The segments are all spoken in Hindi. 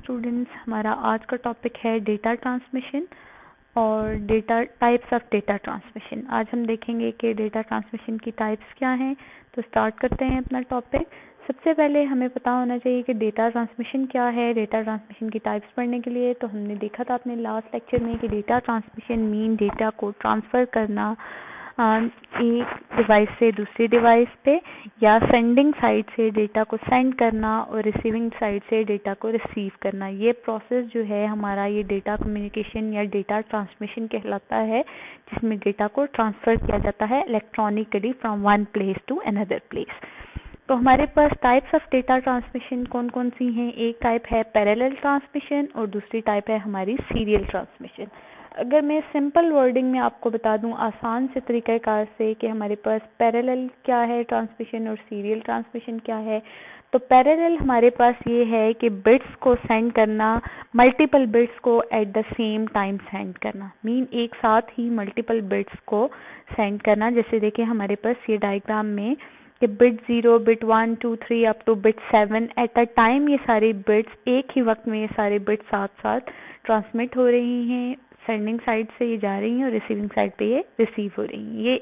स्टूडेंट्स, हमारा आज का टॉपिक है डेटा ट्रांसमिशन और data types of data transmission. आज हम देखेंगे कि डेटा ट्रांसमिशन की टाइप्स क्या हैं। तो स्टार्ट करते हैं अपना टॉपिक। सबसे पहले हमें पता होना चाहिए कि डेटा ट्रांसमिशन क्या है। डेटा ट्रांसमिशन की टाइप्स पढ़ने के लिए तो हमने देखा था अपने लास्ट लेक्चर में कि डेटा ट्रांसमिशन मीन डेटा को ट्रांसफ़र करना एक डिवाइस से दूसरी डिवाइस पे, या सेंडिंग साइड से डेटा को सेंड करना और रिसीविंग साइड से डेटा को रिसीव करना। ये प्रोसेस जो है हमारा, ये डेटा कम्युनिकेशन या डेटा ट्रांसमिशन कहलाता है, जिसमें डेटा को ट्रांसफ़र किया जाता है electronically from one place to another place. तो हमारे पास टाइप्स ऑफ डेटा ट्रांसमिशन कौन कौन सी हैं। एक टाइप है पैरेलल ट्रांसमिशन और दूसरी टाइप है हमारी सीरियल ट्रांसमिशन। अगर मैं सिंपल वर्डिंग में आपको बता दूं आसान से तरीक़ाकार से कि हमारे पास पैरेलल क्या है ट्रांसमिशन और सीरियल ट्रांसमिशन क्या है, तो पैरेलल हमारे पास ये है कि बिट्स को सेंड करना, मल्टीपल बिट्स को eight the same time send करना, मीन एक साथ ही मल्टीपल बिट्स को सेंड करना। जैसे देखिए हमारे पास ये डायग्राम में कि bit 0, bit 1, 2, 3 up two bit 7 eight a time ये सारे बिट्स एक ही वक्त में ये सारे बिट्स साथ साथ ट्रांसमिट हो रही हैं। सेंडिंग साइड से ये जा रही हैं और रिसीविंग साइड पे ये रिसीव हो रही हैं। ये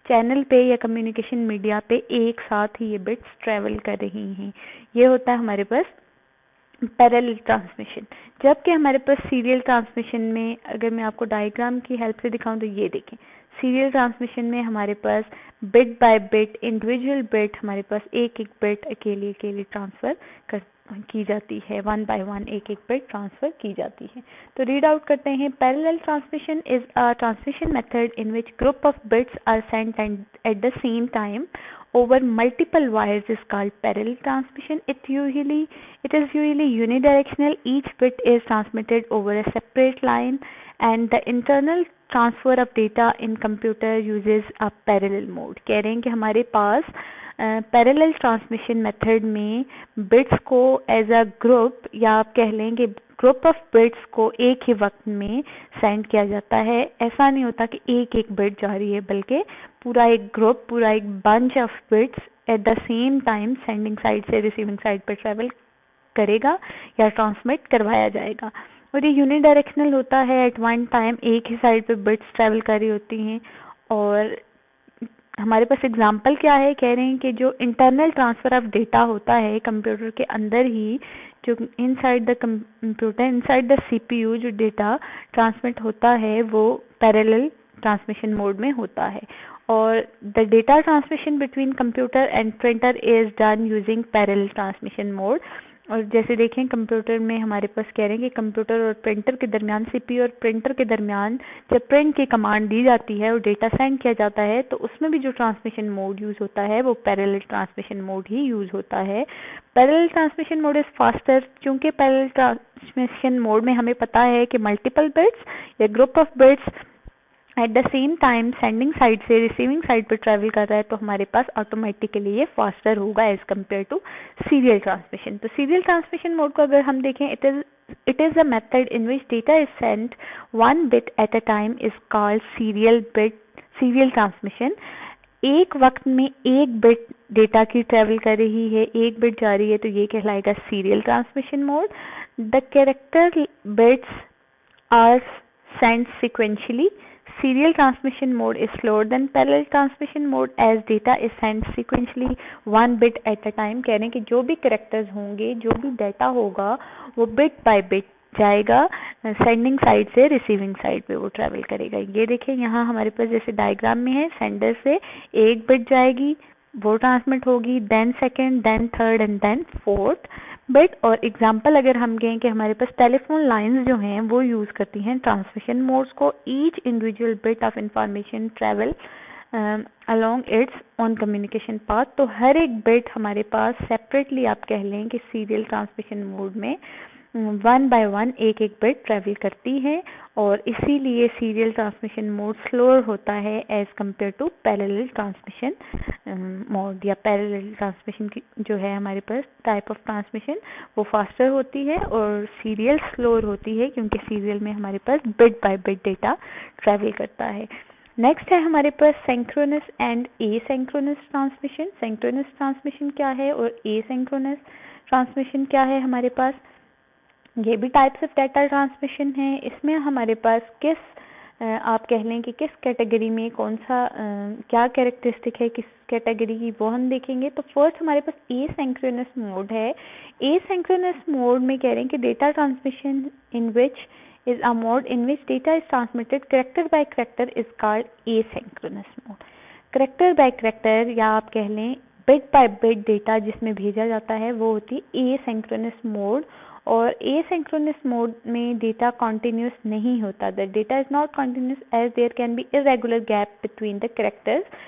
चैनल पे या कम्युनिकेशन मीडिया पे एक साथ ही ये बिट्स ट्रेवल कर रही हैं। ये होता है हमारे पास पैरेलल ट्रांसमिशन। जबकि हमारे पास सीरियल ट्रांसमिशन में, अगर मैं आपको डायग्राम की हेल्प से दिखाऊं तो ये देखें, सीरियल ट्रांसमिशन में हमारे पास bit by bit, individual bit हमारे पास एक एक बिट अकेले अकेले ट्रांसफ़र की जाती है, वन बाय वन एक एक बिट ट्रांसफ़र की जाती है। तो रीड आउट करते हैं। Parallel transmission is a transmission method in which group of bits are sent at the same time over multiple wires is called parallel transmission. It is usually unidirectional. Each bit is transmitted over a separate line, and the internal transfer of data in computer uses a parallel mode. कह रहे हैं कि हमारे पास पैरेलल ट्रांसमिशन मेथड में बिट्स को एज अ ग्रुप, या आप कह लें कि ग्रुप ऑफ बिट्स को एक ही वक्त में सेंड किया जाता है। ऐसा नहीं होता कि एक एक बिट जा रही है, बल्कि पूरा एक ग्रुप, पूरा एक bunch of bits at the same time sending side से रिसीविंग साइड पर ट्रेवल करेगा या ट्रांसमिट करवाया जाएगा। और ये यूनिडायरेक्शनल होता है। एट वन टाइम एक ही साइड पे बिट्स ट्रेवल कर रही होती हैं। और हमारे पास एग्जांपल क्या है, कह रहे हैं कि जो इंटरनल ट्रांसफ़र ऑफ डेटा होता है कंप्यूटर के अंदर ही, जो inside the computer, inside the CPU जो डेटा ट्रांसमिट होता है वो पैरेलल ट्रांसमिशन मोड में होता है। और the data transmission between computer and printer is done using parallel transmission mode. और जैसे देखें कंप्यूटर में हमारे पास कह रहे हैं कि कंप्यूटर और प्रिंटर के दरमियान, सीपीयू और प्रिंटर के दरमियान जब प्रिंट की कमांड दी जाती है और डेटा सेंड किया जाता है, तो उसमें भी जो ट्रांसमिशन मोड यूज़ होता है वो पैरेलल ट्रांसमिशन मोड ही यूज़ होता है। Parallel transmission mode is faster, क्योंकि पैरेलल ट्रांसमिशन मोड में हमें पता है कि मल्टीपल बिट्स या group of bits at the same time sending side से रिसीविंग साइड पर ट्रैवल कर रहा है, तो हमारे पास ऑटोमेटिकली ये फास्टर होगा as compare to serial transmission. तो सीरियल ट्रांसमिशन मोड को अगर हम देखें, it is a method in which data is sent one bit at a time is called serial transmission. एक वक्त में एक बिट डेटा की ट्रैवल कर रही है, एक बिट जा रही है, तो ये कहलाएगा serial transmission mode. The character bits are sent sequentially. Serial transmission mode is slower than parallel transmission mode as data is sent sequentially one bit at a time. कह रहे हैं कि जो भी कैरेक्टर्स होंगे, जो भी डाटा होगा, वो बिट बाय बिट जाएगा सेंडिंग साइड से रिसीविंग साइड पे वो ट्रैवल करेगा। ये देखिए यहाँ हमारे पास जैसे डायग्राम में है, सेंडर से एक बिट जाएगी, वो ट्रांसमिट होगी, then second, then third and then fourth bit. और एग्जांपल अगर हम कहें कि हमारे पास टेलीफोन लाइंस जो हैं वो यूज़ करती हैं ट्रांसमिशन मोड्स को। Each individual bit of information travel along it's on communication path. तो हर एक बिट हमारे पास सेपरेटली, आप कह लें कि सीरियल ट्रांसमिशन मोड में वन बाय वन एक एक बिट ट्रेवल करती है, और इसीलिए सीरियल ट्रांसमिशन मोड स्लोअर होता है as compare to parallel transmission mode. या पैरेलल ट्रांसमिशन की जो है हमारे पास टाइप ऑफ ट्रांसमिशन वो फास्टर होती है और सीरियल स्लोअर होती है, क्योंकि सीरियल में हमारे पास bit by bit data travel करता है। नेक्स्ट है हमारे पास synchronous and asynchronous transmission. Synchronous transmission क्या है और एसिंक्रोनस ट्रांसमिशन क्या है हमारे पास। ये भी टाइप्स ऑफ डाटा ट्रांसमिशन है। इसमें हमारे पास आप कह लें कि किस कैटेगरी में कौन सा क्या कैरेक्टरिस्टिक है किस कैटेगरी की, वो हम देखेंगे। तो फर्स्ट हमारे पास एसिंक्रोनस मोड है। एसिंक्रोनस मोड में कह रहे हैं कि data transmission in which is a mode in which data is transmitted character by character is called asynchronous mode। character by character या आप कह लें bit by bit डेटा जिसमें भेजा जाता है वो होती है asynchronous mode। और asynchronous mode में डेटा continuous नहीं होता। the data is not continuous as there can be irregular gap between the characters।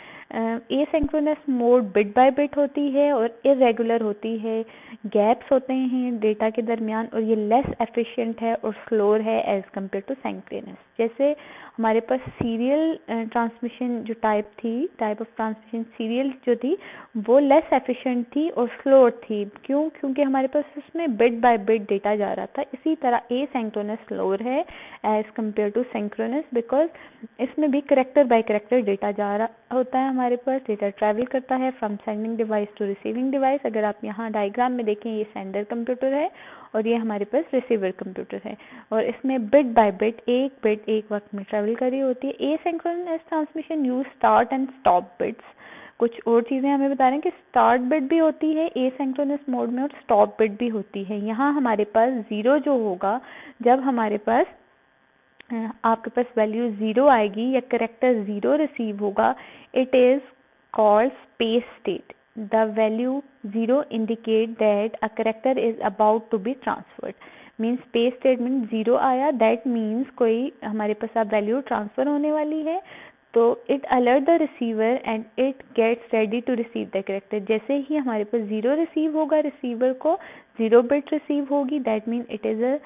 Asynchronous mode bit by bit होती है और इरेगुलर होती है, गैप्स होते हैं डेटा के दरमियान, और ये लेस एफिशिएंट है और स्लोअर है एज कम्पेयर टू सिंक्रोनस। जैसे हमारे पास सीरियल ट्रांसमिशन जो टाइप ऑफ ट्रांसमिशन सीरियल जो थी वो लेस एफिशिएंट थी और स्लोअर थी। क्यों? क्योंकि हमारे पास उसमें बिट बाय बिट डेटा जा रहा था। इसी तरह एसिंक्रोनस स्लोअर है as compare to synchronous, because इसमें भी करेक्टर बाय करेक्टर डेटा जा रहा होता है। हमारे पास डेटा ट्रैवल करता है from sending device to receiving device. अगर आप यहाँ डायग्राम में देखें, ये सेंडर कंप्यूटर है और ये हमारे पास रिसीवर कंप्यूटर है, और इसमें बिट बाय बिट एक वक्त में ट्रैवल कर रही होती है। Asynchronous transmission use start and stop bits. कुछ और चीज़ें हमें बता रहे हैं कि स्टार्ट बिट भी होती है एसिंक्रोनस मोड में और स्टॉप बिट भी होती है। यहाँ हमारे पास ज़ीरो जो होगा, जब हमारे पास आपके पास वैल्यू ज़ीरो आएगी या करेक्टर ज़ीरो रिसीव होगा, it is called space state. The value zero indicate that a character is about to be transferred. Means space state means zero आया, दैट मीन्स कोई हमारे पास अब वैल्यू ट्रांसफ़र होने वाली है। तो it alert the receiver and it gets ready to receive the character. जैसे ही हमारे पास ज़ीरो रिसीव होगा, रिसीवर को ज़ीरो बिट रिसीव होगी, that mean it is a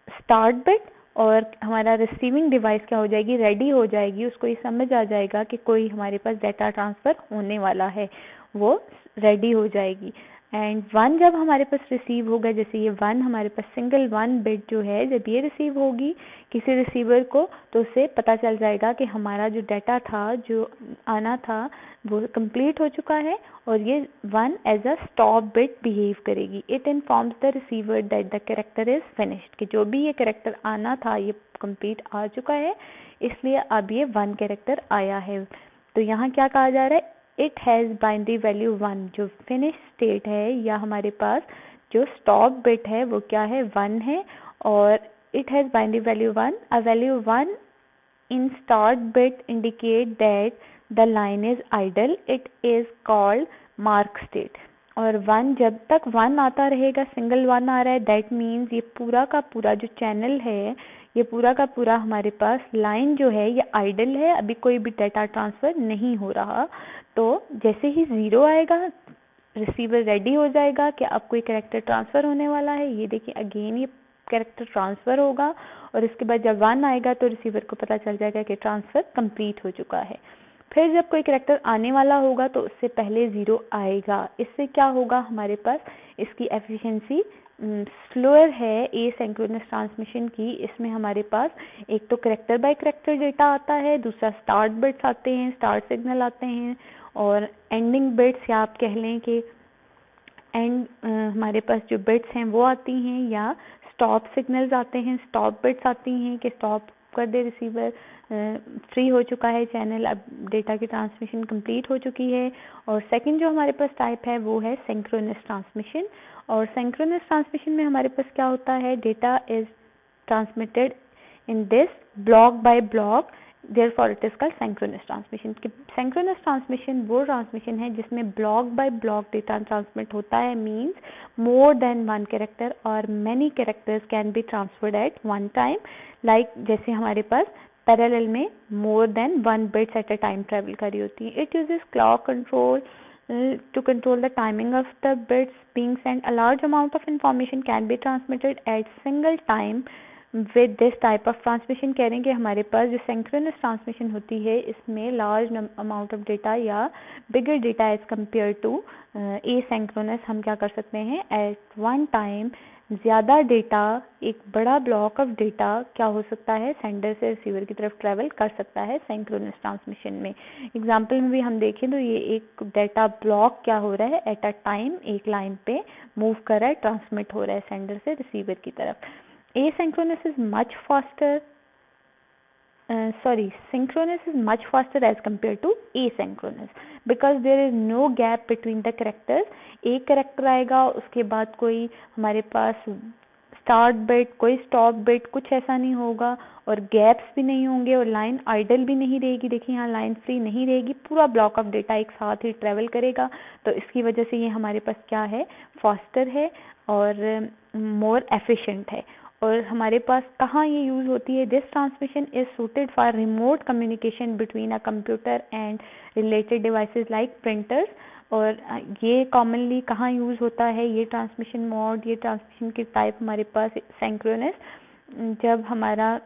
start bit, और हमारा रिसीविंग डिवाइस क्या हो जाएगी, रेडी हो जाएगी। उसको ये समझ आ जाएगा कि कोई हमारे पास डाटा ट्रांसफ़र होने वाला है, वो रेडी हो जाएगी। एंड वन जब हमारे पास रिसीव होगा, जैसे ये वन हमारे पास सिंगल वन बिट जो है, जब ये रिसीव होगी किसी रिसीवर को, तो उससे पता चल जाएगा कि हमारा जो डाटा था, जो आना था, वो कंप्लीट हो चुका है, और ये one as a stop bit behave करेगी। It informs the receiver that the character is finished, कि जो भी ये कैरेक्टर आना था ये कंप्लीट आ चुका है, इसलिए अब ये वन कैरेक्टर आया है। तो यहाँ क्या कहा जा रहा है, it has binary value one. जो फिनिश स्टेट है या हमारे पास जो स्टॉप बिट है वो क्या है, वन है, और it has binary value one. A value one in start bit indicate that the line is idle, it is called mark state। और वन, जब तक वन आता रहेगा, सिंगल वन आ रहा है, दैट मीन्स ये पूरा का पूरा जो चैनल है, ये पूरा का पूरा हमारे पास लाइन जो है ये आइडल है, अभी कोई भी डाटा ट्रांसफ़र नहीं हो रहा। तो जैसे ही ज़ीरो आएगा, रिसीवर रेडी हो जाएगा कि अब कोई कैरेक्टर ट्रांसफ़र होने वाला है। ये देखिए अगेन ये कैरेक्टर ट्रांसफ़र होगा, और इसके बाद जब वन आएगा तो रिसीवर को पता चल जाएगा कि ट्रांसफ़र कंप्लीट हो चुका है। फिर जब कोई कैरेक्टर आने वाला होगा तो उससे पहले ज़ीरो आएगा। इससे क्या होगा, हमारे पास इसकी एफिशिएंसी स्लोअर है एसिंक्रोनस ट्रांसमिशन की। इसमें हमारे पास एक तो कैरेक्टर बाय कैरेक्टर डेटा आता है, दूसरा स्टार्ट बिट्स आते हैं, स्टार्ट सिग्नल आते हैं, और एंडिंग बिट्स या आप कह लें कि एंड हमारे पास जो बिट्स हैं वो आती हैं, या स्टॉप सिग्नल्स आते हैं, स्टॉप बिट्स आती हैं कि स्टॉप कर दे रिसीवर, फ्री हो चुका है चैनल, अब डेटा की ट्रांसमिशन कंप्लीट हो चुकी है। और सेकंड जो हमारे पास टाइप है वो है सिंक्रोनस ट्रांसमिशन। और सिंक्रोनस ट्रांसमिशन में हमारे पास क्या होता है, data is transmitted in this block by block, therefore it is called synchronous transmission। synchronous transmission वो ट्रांसमिशन है जिसमें block by block data transmit होता है, means more than one character और many characters can be transferred at one time. Like जैसे हमारे पास पैरेलल में more than one bits at a time travel करी होती है। It uses clock control to control the timing of the bits being sent. A large amount of information can be transmitted at single time with this type of transmission कह रहे हैं कि हमारे पास जो सिंक्रोनस ट्रांसमिशन होती है इसमें लार्ज अमाउंट ऑफ डेटा या bigger data as compare to asynchronous हम क्या कर सकते हैं, एट वन टाइम ज़्यादा डेटा, एक बड़ा ब्लॉक ऑफ डेटा क्या हो सकता है, सेंडर से रिसीवर की तरफ ट्रैवल कर सकता है सिंक्रोनस ट्रांसमिशन में। एग्जांपल में भी हम देखें तो ये एक डेटा ब्लॉक क्या हो रहा है, एट अ टाइम एक लाइन पे मूव कर रहा है, ट्रांसमिट हो रहा है सेंडर से रिसीवर की तरफ। Asynchronous is much faster, synchronous is much faster as compared to asynchronous because there is no gap between the characters. एक कैरेक्टर आएगा, उसके बाद कोई हमारे पास स्टार्ट बिट, कोई स्टॉप बिट, कुछ ऐसा नहीं होगा, और गैप्स भी नहीं होंगे, और लाइन आइडल भी नहीं रहेगी। देखिए यहाँ लाइन फ्री नहीं रहेगी, पूरा ब्लॉक ऑफ डेटा एक साथ ही ट्रेवल करेगा। तो इसकी वजह से ये हमारे पास क्या है, फास्टर है और मोर एफिशिएंट है। और हमारे पास कहाँ ये यूज़ होती है, this transmission is suited for remote communication between a computer and related devices like printers. और ये कॉमनली कहाँ यूज़ होता है, ये ट्रांसमिशन मोड, ये ट्रांसमिशन की टाइप हमारे पास सिंक्रोनस, जब हमारा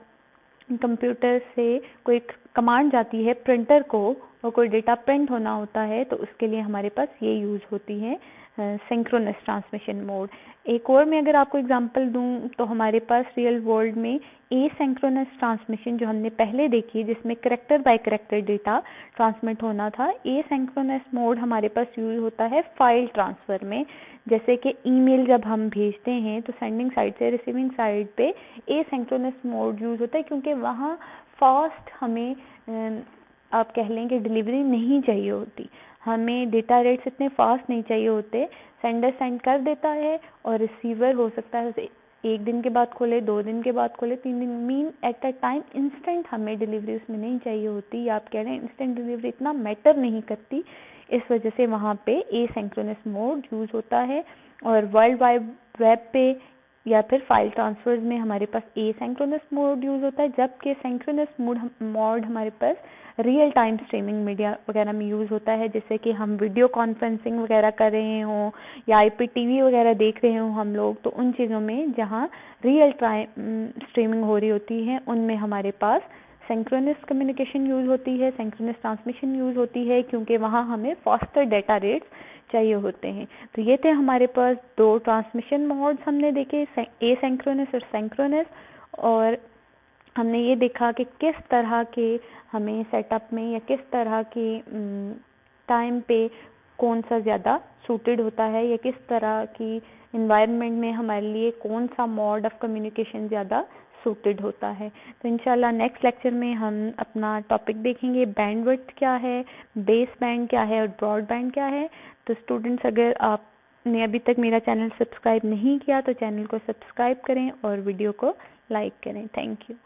कंप्यूटर से कोई कमांड जाती है प्रिंटर को और कोई डेटा प्रिंट होना होता है, तो उसके लिए हमारे पास ये यूज़ होती है सिंक्रोनस ट्रांसमिशन मोड। एक और मैं अगर आपको एग्जांपल दूं तो हमारे पास रियल वर्ल्ड में एसिंक्रोनस ट्रांसमिशन जो हमने पहले देखी, जिसमें character bye character data transmit होना था, एसिंक्रोनस मोड हमारे पास यूज होता है फाइल ट्रांसफर में। जैसे कि ईमेल जब हम भेजते हैं तो सेंडिंग साइड से रिसीविंग साइड पे एसिंक्रोनस मोड यूज होता है, क्योंकि वहाँ फास्ट हमें आप कह लें कि डिलीवरी नहीं चाहिए होती, हमें डेटा रेट्स इतने फास्ट नहीं चाहिए होते। सेंडर सेंड कर देता है और रिसीवर हो सकता है एक दिन के बाद खोले, 2 दिन के बाद खोले, 3 दिन, mean at a time instant हमें डिलीवरी उसमें नहीं चाहिए होती, या आप कह रहे हैं इंस्टेंट डिलीवरी इतना मैटर नहीं करती। इस वजह से वहाँ पे एसिंक्रोनस मोड यूज होता है। और वर्ल्ड वाइड वेब पे या फिर फाइल ट्रांसफर्स में हमारे पास एसिंक्रोनस मोड यूज होता है, जबकि सिंक्रोनस मोड हमारे पास रियल टाइम स्ट्रीमिंग मीडिया वगैरह में यूज़ होता है, जैसे कि हम वीडियो कॉन्फ्रेंसिंग वगैरह कर रहे हों या IPTV वगैरह देख रहे हों हम लोग, तो उन चीज़ों में जहाँ रियल टाइम स्ट्रीमिंग हो रही होती है उनमें हमारे पास सिंक्रोनस कम्युनिकेशन यूज़ होती है, सिंक्रोनस ट्रांसमिशन यूज़ होती है, क्योंकि वहाँ हमें फास्टर डेटा रेट्स चाहिए होते हैं। तो ये थे हमारे पास 2 ट्रांसमिशन मोड्स हमने देखे, एसिंक्रोनस और सिंक्रोनस, और हमने ये देखा कि किस तरह के हमें सेटअप में या किस तरह के टाइम पे कौन सा ज़्यादा सूटेड होता है, या किस तरह की इन्वायरमेंट में हमारे लिए कौन सा मोड ऑफ कम्युनिकेशन ज़्यादा सूटेड होता है। तो इंशाल्लाह नेक्स्ट लेक्चर में हम अपना टॉपिक देखेंगे, बैंडविड्थ क्या है, बेस बैंड क्या है और ब्रॉड बैंड क्या है। तो स्टूडेंट्स, अगर आपने अभी तक मेरा चैनल सब्सक्राइब नहीं किया तो चैनल को सब्सक्राइब करें और वीडियो को लाइक करें। Thank you.